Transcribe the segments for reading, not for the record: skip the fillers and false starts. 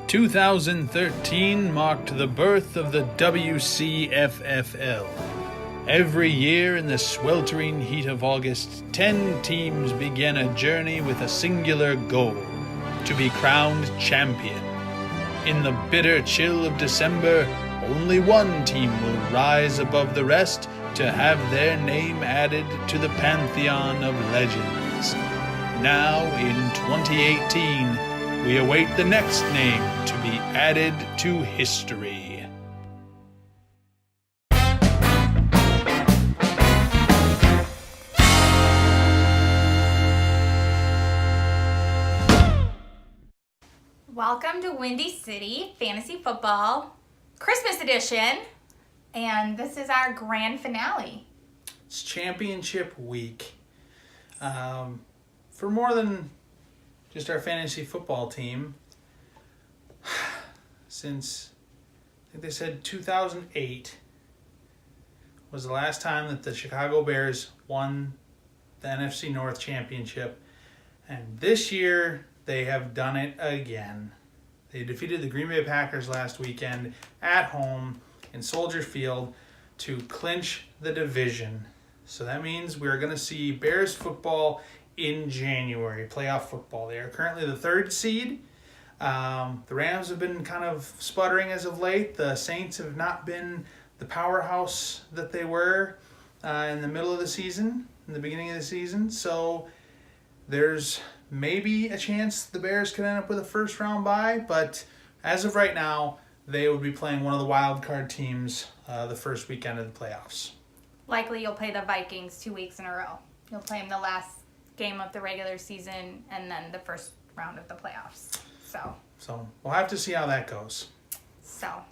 "2013 marked the birth of the WCFFL. Every year in the sweltering heat of August, 10 teams began a journey with a singular goal: to be crowned champion. In the bitter chill of December, only one team will rise above the rest to have their name added to the pantheon of legends. Now, in 2018, we await the next name to be added to history." Welcome to Windy City Fantasy Football Christmas Edition, and this is our grand finale. It's championship week. For more than just our fantasy football team, since I think they said 2008 was the last time that the Chicago Bears won the NFC North Championship, and this year they have done it again. They defeated the Green Bay Packers last weekend at home in Soldier Field to clinch the division. So that means we're going to see Bears football in January, playoff football. They are currently the 3rd seed. The Rams have been kind of sputtering as of late. The Saints have not been the powerhouse that they were in the middle of the season, in the beginning of the season. So there's maybe a chance the Bears could end up with a first-round bye, but as of right now, they would be playing one of the wild card teams the first weekend of the playoffs. Likely you'll play the Vikings 2 weeks in a row. You'll play them the last game of the regular season and then the first round of the playoffs. So we'll have to see how that goes. So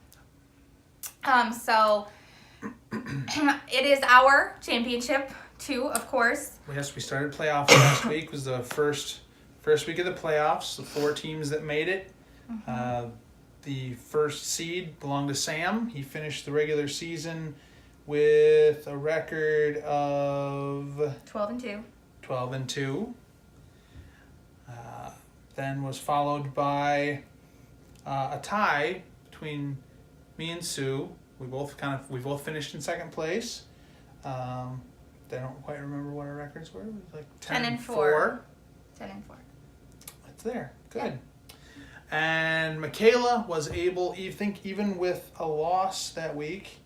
it is our championship too, of course. Yes, we started playoffs last week. Was the first week of the playoffs. The 4 teams that made it. Mm-hmm. The first seed belonged to Sam. He finished the regular season with a record of 12-2. 12-2. Then was followed by a tie between me and Sue. We both finished in second place. I don't quite remember what our records were. It was like 10-4. 10-4. It's there. Good. Yeah. And Michaela was able, even with a loss that week.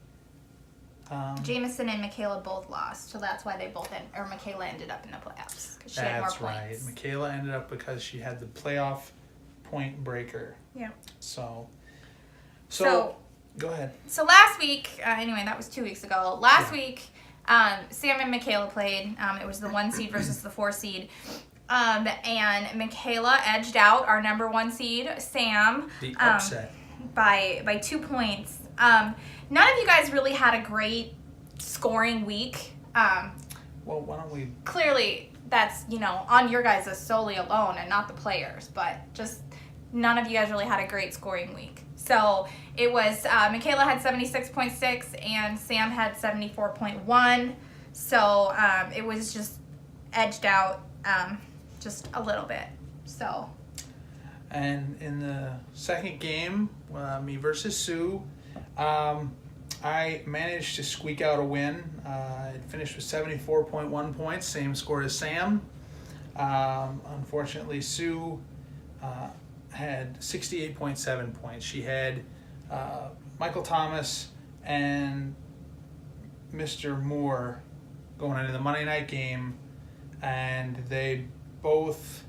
Jameson and Michaela both lost, so that's why Michaela ended up in the playoffs. She had more points. That's right. Michaela ended up because she had the playoff point breaker. Yeah. So go ahead. So last week, anyway, that was 2 weeks ago. Last week, Sam and Michaela played. It was the 1 seed versus the 4 seed. And Michaela edged out our number 1 seed, Sam. The upset. By 2 points. None of you guys really had a great scoring week. Well, why don't we... Clearly, that's, on your guys' solely alone and not the players. But just none of you guys really had a great scoring week. So it was Michaela had 76.6 and Sam had 74.1. So it was just edged out just a little bit. So. And in the second game, me versus Sue, I managed to squeak out a win. It finished with 74.1 points, same score as Sam. Unfortunately, Sue had 68.7 points. She had Michael Thomas and Mr. Moore going into the Monday night game, and they both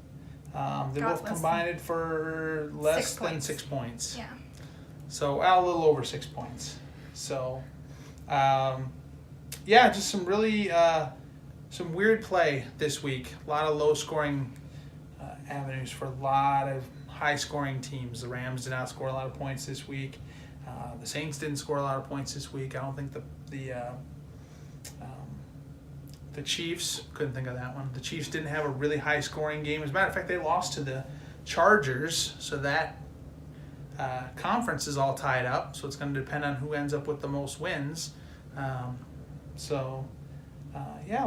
combined for less than 6 points. Yeah. So a little over 6 points. So, just some really some weird play this week. A lot of low-scoring avenues for a lot of high-scoring teams. The Rams did not score a lot of points this week. The Saints didn't score a lot of points this week. I don't think the Chiefs, couldn't think of that one. The Chiefs didn't have a really high-scoring game. As a matter of fact, they lost to the Chargers, so that conference is all tied up. So it's going to depend on who ends up with the most wins. A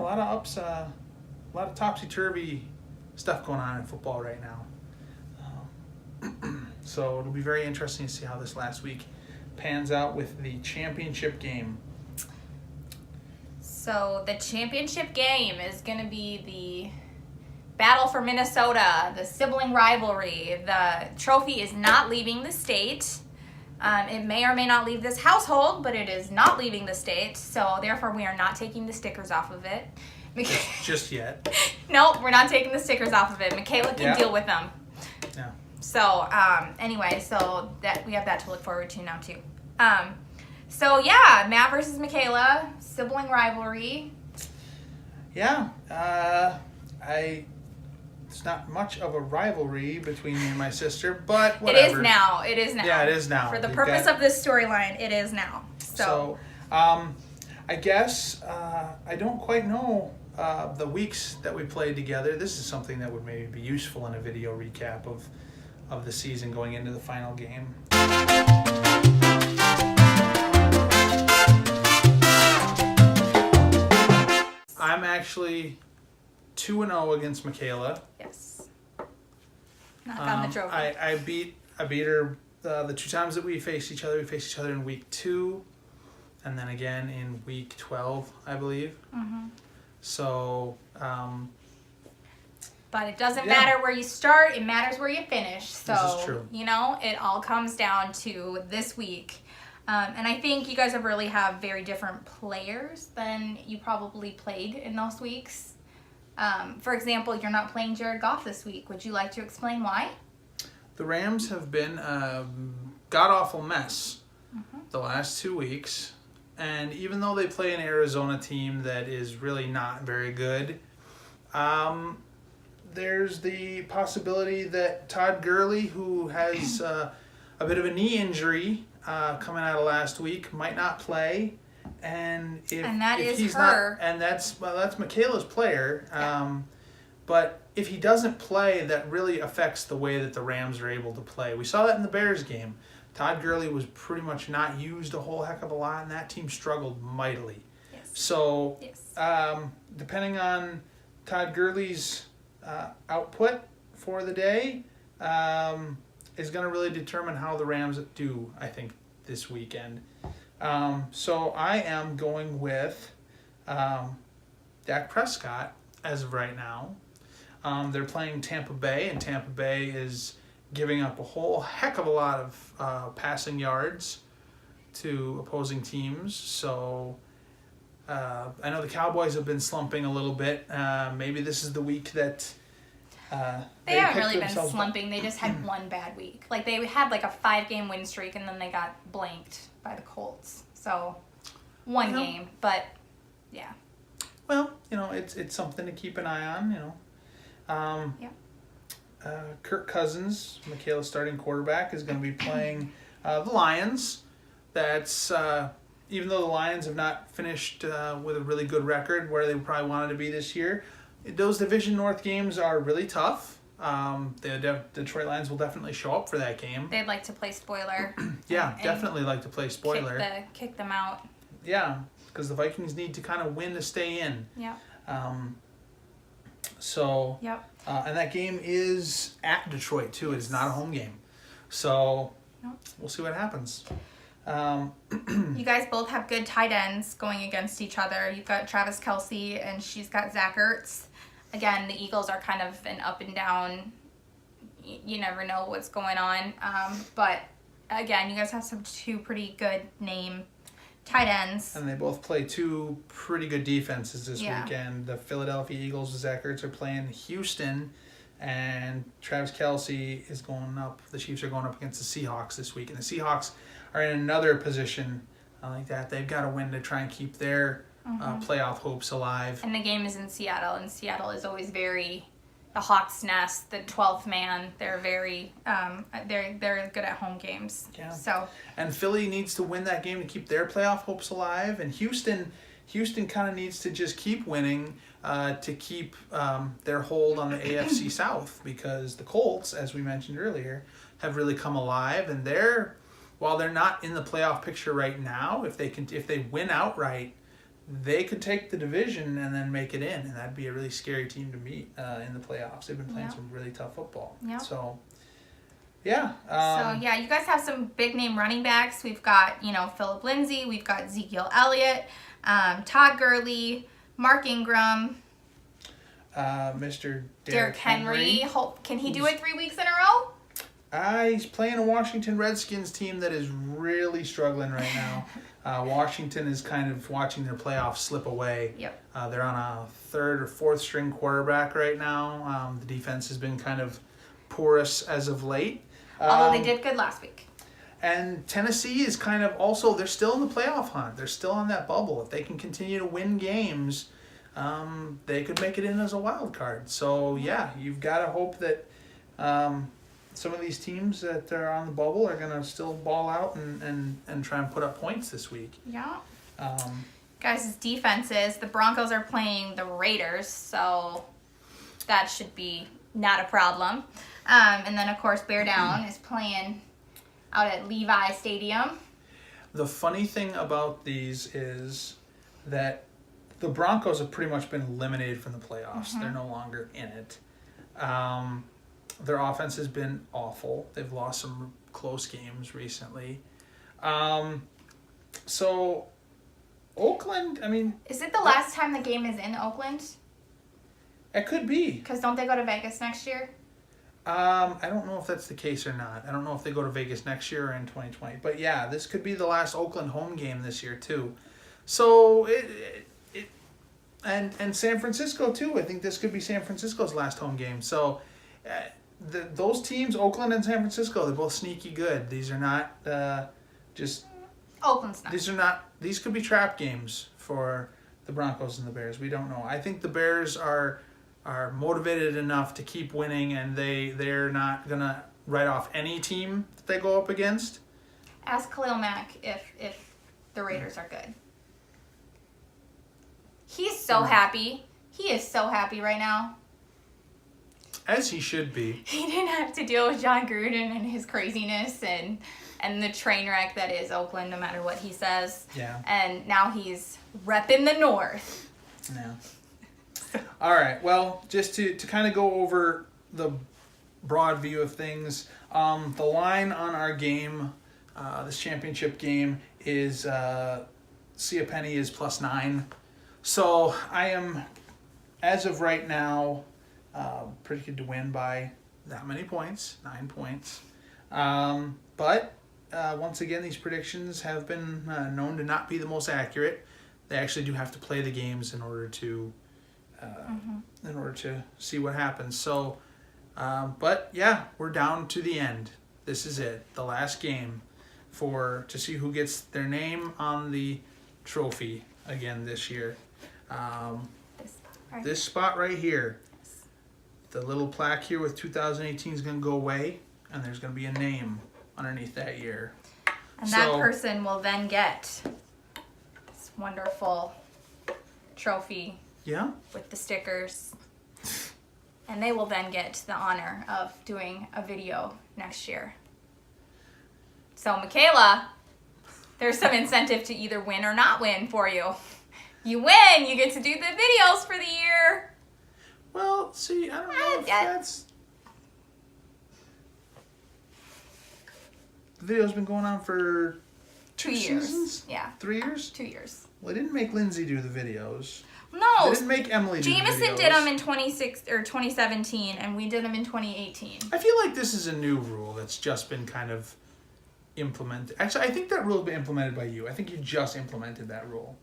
lot of ups, a lot of topsy-turvy stuff going on in football right now. So it'll be very interesting to see how this last week pans out with the championship game. So the championship game is going to be the battle for Minnesota, the sibling rivalry. The trophy is not leaving the state. It may or may not leave this household, but it is not leaving the state. So therefore, we are not taking the stickers off of it. Just yet. Nope, we're not taking the stickers off of it. Michaela can deal with them. Yeah. So anyway, so that we have that to look forward to now too. So yeah, Matt versus Michaela, sibling rivalry. Yeah. It's not much of a rivalry between me and my sister, but whatever. It is now. It is now. Yeah, it is now. For the purpose of this storyline, it is now. So I guess I don't quite know the weeks that we played together. This is something that would maybe be useful in a video recap of the season going into the final game. I'm actually 2-0 against Michaela. yes. Knock on the trophy. I beat her the 2 times that we faced each other. We faced each other in week 2, and then again in week 12, I believe. Mm-hmm. So. But it doesn't matter where you start; it matters where you finish. So this is true. it all comes down to this week. And I think you guys really have very different players than you probably played in those weeks. For example, you're not playing Jared Goff this week. Would you like to explain why? The Rams have been a god-awful mess the last 2 weeks. And even though they play an Arizona team that is really not very good, there's the possibility that Todd Gurley, who has a bit of a knee injury coming out of last week, might not play. And if he's her. Not, and that's Michaela's player. But if he doesn't play, that really affects the way that the Rams are able to play. We saw that in the Bears game. Todd Gurley was pretty much not used a whole heck of a lot, and that team struggled mightily. Yes. So, depending on Todd Gurley's output for the day, is going to really determine how the Rams do, I think, this weekend. So I am going with Dak Prescott as of right now. They're playing Tampa Bay, and Tampa Bay is giving up a whole heck of a lot of passing yards to opposing teams. So I know the Cowboys have been slumping a little bit. Maybe this is the week that they haven't really been slumping. They just had one bad week. Like they had like a 5-game win streak, and then they got blanked by the Colts. So one game, but yeah. Well, it's something to keep an eye on. Kirk Cousins, Michaela's starting quarterback, is going to be playing the Lions. That's even though the Lions have not finished with a really good record where they probably wanted to be this year. Those Division North games are really tough. The Detroit Lions will definitely show up for that game. They'd like to play spoiler. Definitely like to play spoiler. Kick them out. Yeah, because the Vikings need to kind of win to stay in. Yeah. And that game is at Detroit too. It is not a home game. So we'll see what happens. You guys both have good tight ends going against each other. You've got Travis Kelce, and she's got Zach Ertz. Again, the Eagles are kind of an up and down. You never know what's going on. But again, you guys have two pretty good name tight ends. And they both play 2 pretty good defenses this weekend. The Philadelphia Eagles with Zach Ertz are playing Houston, and Travis Kelce is going up. The Chiefs are going up against the Seahawks this week. And the Seahawks are in another position like that. They've got to win to try and keep their playoff hopes alive. And the game is in Seattle, and Seattle is always very the Hawks' nest, the 12th man. They're very they're good at home games. Yeah. So and Philly needs to win that game to keep their playoff hopes alive, and Houston kind of needs to just keep winning to keep their hold on the AFC South, because the Colts, as we mentioned earlier, have really come alive, and while they're not in the playoff picture right now, if they win outright, they could take the division and then make it in, and that'd be a really scary team to meet in the playoffs. They've been playing some really tough football. Yeah. So, yeah. You guys have some big name running backs. We've got, Philip Lindsay. We've got Ezekiel Elliott, Todd Gurley, Mark Ingram. Mr. Derrick Henry. Can he do it 3 weeks in a row? He's playing a Washington Redskins team that is really struggling right now. Washington is kind of watching their playoffs slip away. Yep. They're on a third or fourth string quarterback right now. The defense has been kind of porous as of late. Although they did good last week. And Tennessee is kind of also, they're still in the playoff hunt. They're still on that bubble. If they can continue to win games, they could make it in as a wild card. So, yeah, you've got to hope that some of these teams that are on the bubble are going to still ball out and try and put up points this week. Yeah. Guys' defenses, the Broncos are playing the Raiders, so that should be not a problem. And then, of course, Bear Down is playing out at Levi Stadium. The funny thing about these is that the Broncos have pretty much been eliminated from the playoffs. They're no longer in it. Their offense has been awful. They've lost some close games recently. So, Oakland, I mean... Is it the last time the game is in Oakland? It could be. Because don't they go to Vegas next year? I don't know if that's the case or not. I don't know if they go to Vegas next year or in 2020. But yeah, this could be the last Oakland home game this year too. So and San Francisco too. I think this could be San Francisco's last home game. So those teams, Oakland and San Francisco, they're both sneaky good. These are not just Oakland's not. These could be trap games for the Broncos and the Bears. We don't know. I think the Bears are motivated enough to keep winning, and they're not gonna write off any team that they go up against. Ask Khalil Mack if the Raiders are good. He's so happy. He is so happy right now. As he should be. He didn't have to deal with John Gruden and his craziness and the train wreck that is Oakland, no matter what he says. Yeah. And now he's repping the North. Yeah. All right. Well, just to kind of go over the broad view of things, the line on our game, this championship game, is see a penny is +9. So I am, as of right now, predicted to win by that many points, 9 points. But once again, these predictions have been known to not be the most accurate. They actually do have to play the games in order to see what happens. So, but yeah, we're down to the end. This is it, the last game to see who gets their name on the trophy again this year. This spot right here, the little plaque here with 2018 is going to go away, and there's going to be a name underneath that year. And that person will then get this wonderful trophy. Yeah. With the stickers. And they will then get the honor of doing a video next year. So, Michaela, there's some incentive to either win or not win for you. You win, you get to do the videos for the year. Well, see, I don't know if that's... The video's been going on for 2 years. Seasons? Yeah. 3 years? 2 years. Well, they didn't make Lindsay do the videos. No. They didn't make Emily do the videos. Jameson did them in 2017, and we did them in 2018. I feel like this is a new rule that's just been kind of implemented. Actually, I think that rule has been implemented by you. I think you just implemented that rule.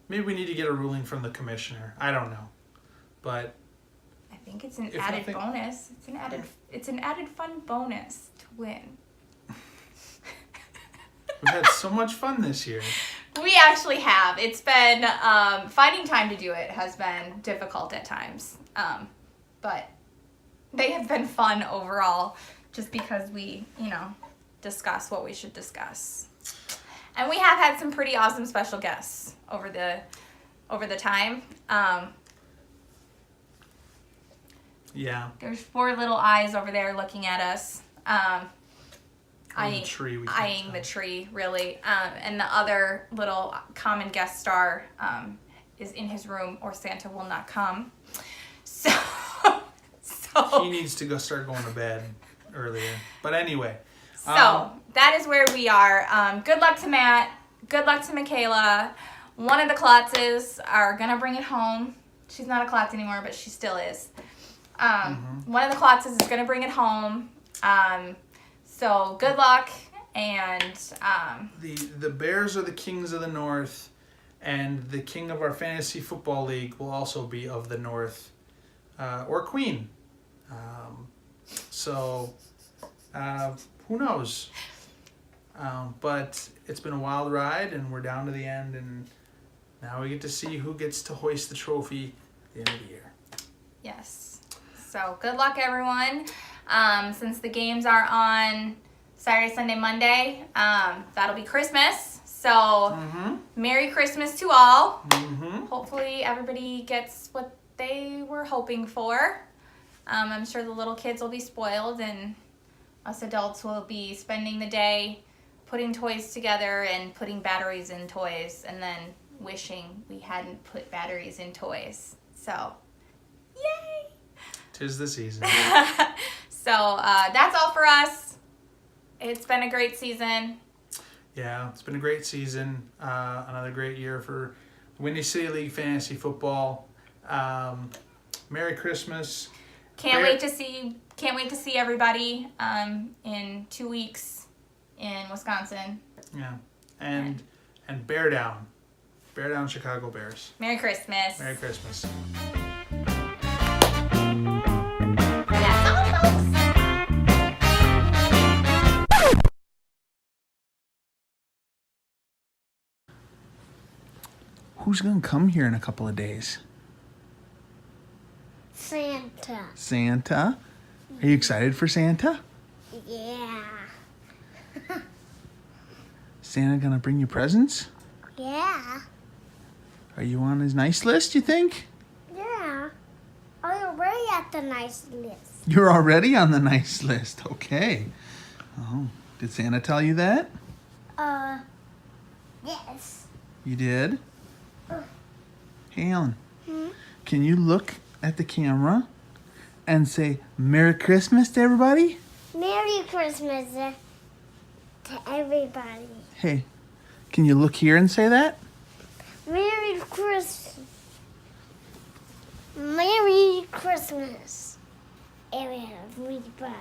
Maybe we need to get a ruling from the commissioner. I don't know. But I think it's an added bonus. It's an added fun bonus to win. We've had so much fun this year. We actually have. It's been finding time to do it has been difficult at times. But they have been fun overall just because we, discuss what we should discuss. And we have had some pretty awesome special guests over the time. Yeah. There's 4 little eyes over there looking at us. the tree. Eyeing the tree, really. And the other little common guest star is in his room, or Santa will not come. So he needs to start going to bed earlier. But anyway. So that is where we are. Good luck to Matt. Good luck to Michaela. One of the Klotzes are going to bring it home. She's not a Klotz anymore, but she still is. One of the Klotzes is going to bring it home. So good luck. And the Bears are the kings of the North, and the king of our fantasy football league will also be of the North, or queen. So who knows? But it's been a wild ride, and we're down to the end, and now we get to see who gets to hoist the trophy at the end of the year. Yes. So good luck, everyone. Since the games are on Saturday, Sunday, Monday, that'll be Christmas. So Merry Christmas to all. Hopefully everybody gets what they were hoping for. I'm sure the little kids will be spoiled, and us adults will be spending the day putting toys together and putting batteries in toys, and then wishing we hadn't put batteries in toys. So, yay! 'Tis the season. So that's all for us. It's been a great season. Yeah, it's been a great season. Another great year for Windy City League Fantasy Football. Merry Christmas. Can't wait to see everybody in 2 weeks in Wisconsin. Yeah, and bear down Chicago Bears. Merry Christmas. Merry Christmas. That's all, folks. Who's gonna come here in a couple of days? Santa. Santa? Are you excited for Santa? Yeah. Santa gonna bring you presents? Yeah. Are you on his nice list, you think? Yeah. I'm already at the nice list. You're already on the nice list. Okay. Oh, did Santa tell you that? Yes. You did? Hey, Ellen. Can you look at the camera and say Merry Christmas to everybody? Merry Christmas to everybody. Hey, can you look here and say that? Merry Christmas. Merry Christmas, everybody.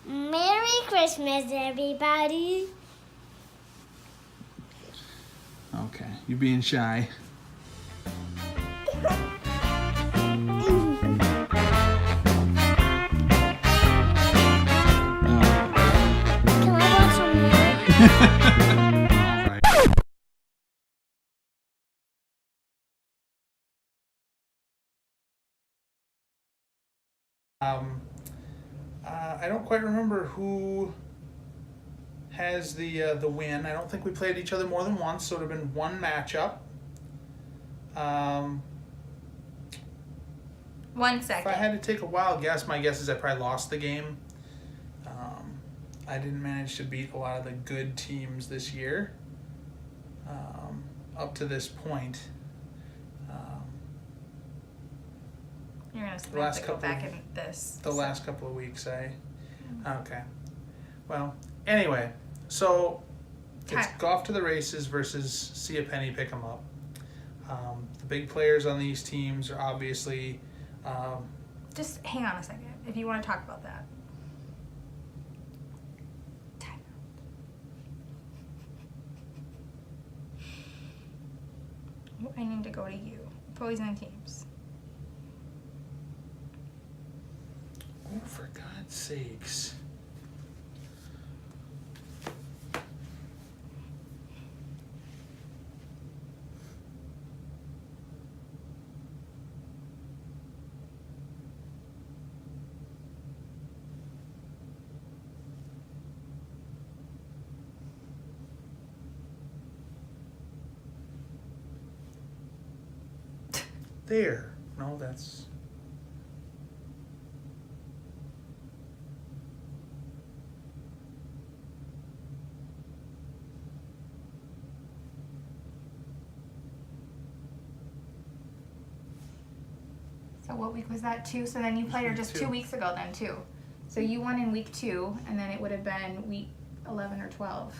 Merry Christmas, everybody. Okay, you're being shy. Can I want some more? I don't quite remember who has the win. I don't think we played each other more than once, so it would have been one matchup. 1 If second. I had to take a wild guess, my guess is I probably lost the game. I didn't manage to beat a lot of the good teams this year up to this point. You're gonna The last have to go couple back of- in this. The last couple of weeks, okay. Well, anyway, so it's Okay. golf to the races versus see a penny pick 'em up. The big players on these teams are obviously Just hang on a second if you want to talk about that. Time out. I need to go to you. Opposing teams. oh, for God's sakes. There. No, that's... So what week was that? 2. So then you played her just 2 weeks ago then too. So you won in week 2, and then it would have been week 11 or 12.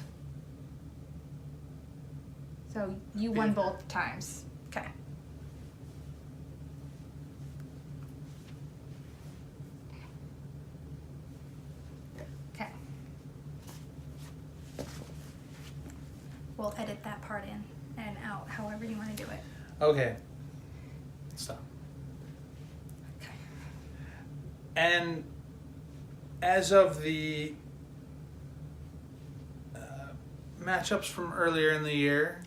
So you won both times. Okay. Okay. We'll edit that part in and out, however you want to do it. Okay. Stop. Okay. And as of the matchups from earlier in the year,